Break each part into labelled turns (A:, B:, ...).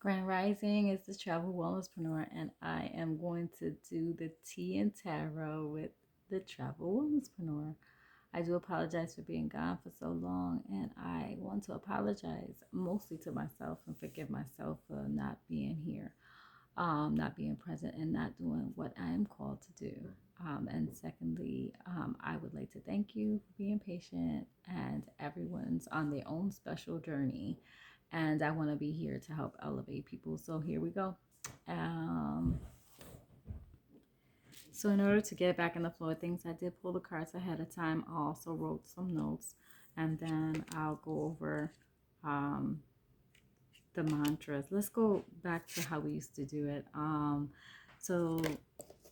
A: Grand Rising is the Travel Wellnesspreneur, and I am going to do the tea and tarot with the Travel Wellnesspreneur. I do apologize for being gone for so long, and I want to apologize mostly to myself and forgive myself for not being here, not being present, and not doing what I am called to do. And secondly, I would like to thank you for being patient, and everyone's on their own special journey. And I want to be here to help elevate people. So here we go. Um, so in order to get back in the flow of things, I did pull the cards ahead of time. I also wrote some notes, and then I'll go over the mantras. Let's go back to how we used to do it. So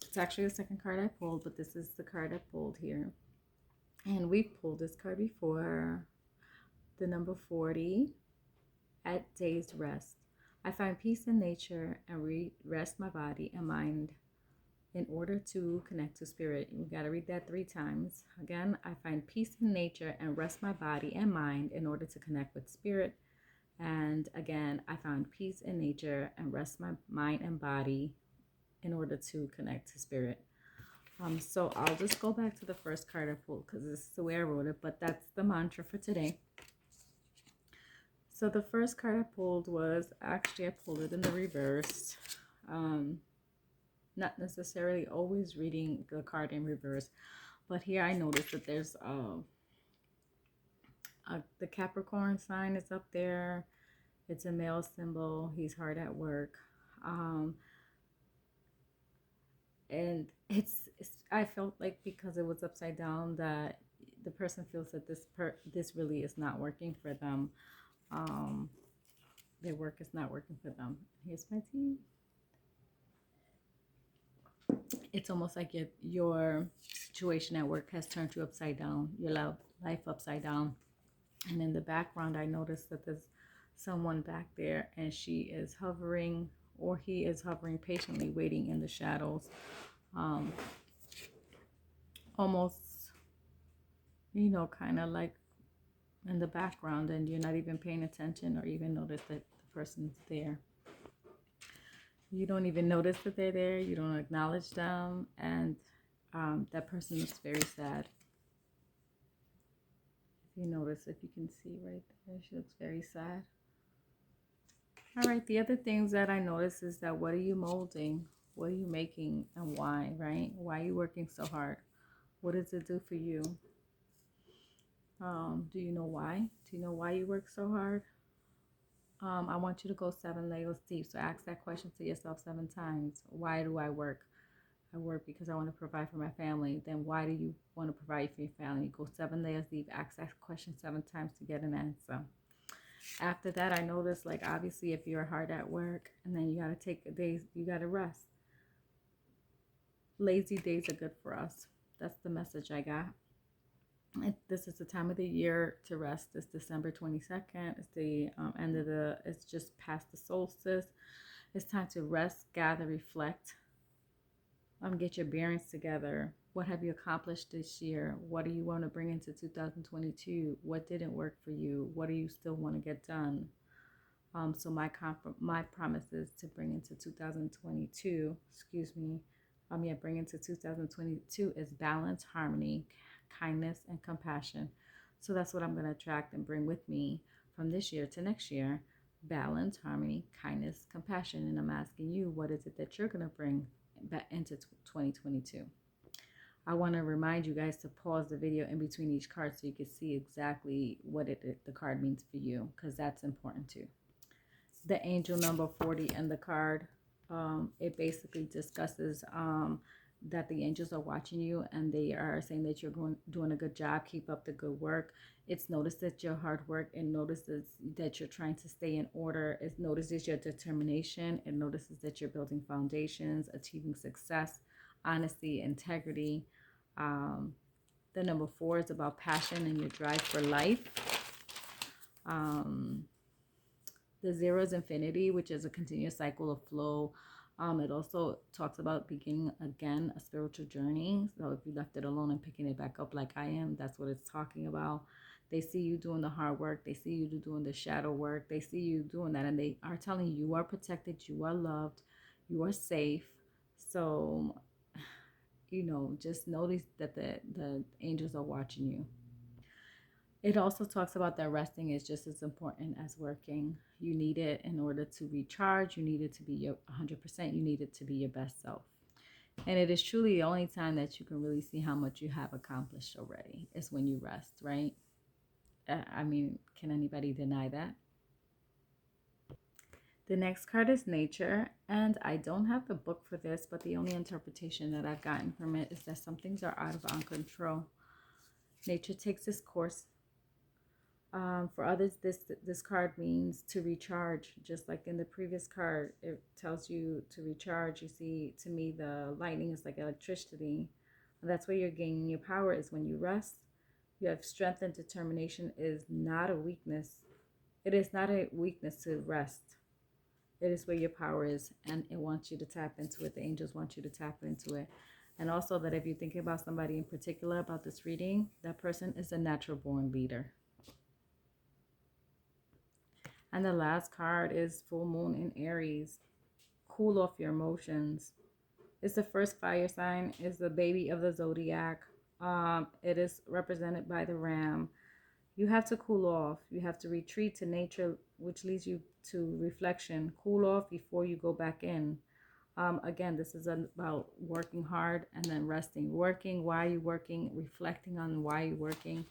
A: it's actually the second card I pulled, but this is the card I pulled here. And we've pulled this card before, the number 40. At day's rest, I find peace in nature and rest my body and mind in order to connect to spirit. We got to read that 3 times. Again, I find peace in nature and rest my body and mind in order to connect with spirit. And again, I found peace in nature and rest my mind and body in order to connect to spirit. So I'll just go back to the first card I pulled because this is the way I wrote it, but that's the mantra for today. So the first card I pulled was, actually I pulled it in the reverse. Not necessarily always reading the card in reverse, but here I noticed that there's the Capricorn sign is up there. It's a male symbol. He's hard at work. And I felt like because it was upside down that the person feels that this really is not working for them. Their work is not working for them. Here's my tea. It's almost like your situation at work has turned you upside down, your life upside down. And in the background, I noticed that there's someone back there, and she is hovering, or he is hovering patiently, waiting in the shadows, almost, kind of like in the background, and you're not even paying attention or even notice that the person's there. You don't even notice that they're there. You don't acknowledge them, and that person looks very sad. If you notice, if you can see right there, she looks very sad. All right, the other things that I notice is that what are you molding? What are you making, and why, right? Why are you working so hard? What does it do for you? Do you know why? Do you know why you work so hard? I want you to go 7 layers deep. So ask that question to yourself 7 times. Why do I work? I work because I want to provide for my family. Then why do you want to provide for your family? Go 7 layers deep. Ask that question 7 times to get an answer. After that, I noticed, like, obviously, if you're hard at work and then you got to take a day, you got to rest. Lazy days are good for us. That's the message I got. This is the time of the year to rest. It's December 22nd. It's the end of it's just past the solstice. It's time to rest, gather, reflect. Get your bearings together. What have you accomplished this year? What do you want to bring into 2022? What didn't work for you? What do you still want to get done? So my promise is to bring into 2022, bring into 2022 is balance, harmony, kindness, and compassion. So that's what I'm going to attract and bring with me from this year to next year. Balance, harmony, kindness, compassion. And I'm asking you, what is it that you're going to bring back into 2022? I want to remind you guys to pause the video in between each card so you can see exactly what the card means for you, because that's important too. The angel number 40 and the card, it basically discusses that the angels are watching you, and they are saying that you're doing a good job. Keep up the good work. It's noticed that your hard work, and notices that you're trying to stay in order. It notices your determination. It notices that you're building foundations, achieving success, honesty, integrity. The number 4 is about passion and your drive for life. The 0 is infinity, which is a continuous cycle of flow. It also talks about beginning again a spiritual journey. So if you left it alone and picking it back up like I am, that's what it's talking about. They see you doing the hard work. They see you doing the shadow work. They see you doing that, and they are telling you you are protected, you are loved, you are safe. So, just notice that the angels are watching you. It also talks about that resting is just as important as working. You need it in order to recharge. You need it to be your 100%. You need it to be your best self. And it is truly the only time that you can really see how much you have accomplished already is when you rest, right? I mean, can anybody deny that? The next card is nature, and I don't have the book for this, but the only interpretation that I've gotten from it is that some things are out of our control. Nature takes its course. For others, this card means to recharge, just like in the previous card, it tells you to recharge. You see, to me, the lightning is like electricity. That's where you're gaining your power, is when you rest. You have strength, and determination is not a weakness. It is not a weakness to rest. It is where your power is, and it wants you to tap into it. The angels want you to tap into it. And also that if you're thinking about somebody in particular about this reading, that person is a natural born leader. And the last card is full moon in Aries. Cool off your emotions. It's the first fire sign. It's the baby of the zodiac. It is represented by the ram. You have to cool off. You have to retreat to nature, which leads you to reflection. Cool off before you go back in. Again, this is about working hard and then resting. Working, why are you working? Reflecting on why you're working.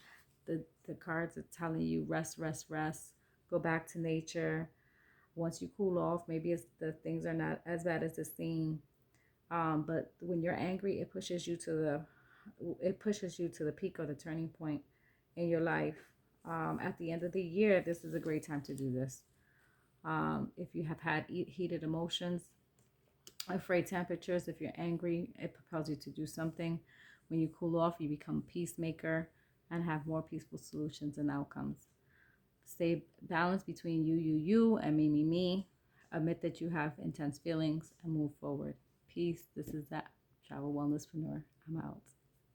A: The cards are telling you rest, rest, rest. Go back to nature. Once you cool off, maybe the things are not as bad as it seems. But when you're angry, it pushes you to the peak or the turning point in your life. At the end of the year, this is a great time to do this. If you have had heated emotions, afraid temperatures, if you're angry, it propels you to do something. When you cool off, you become a peacemaker and have more peaceful solutions and outcomes. Stay balanced between you, and me. Admit that you have intense feelings and move forward. Peace. This is that Travel Wellnesspreneur. I'm out.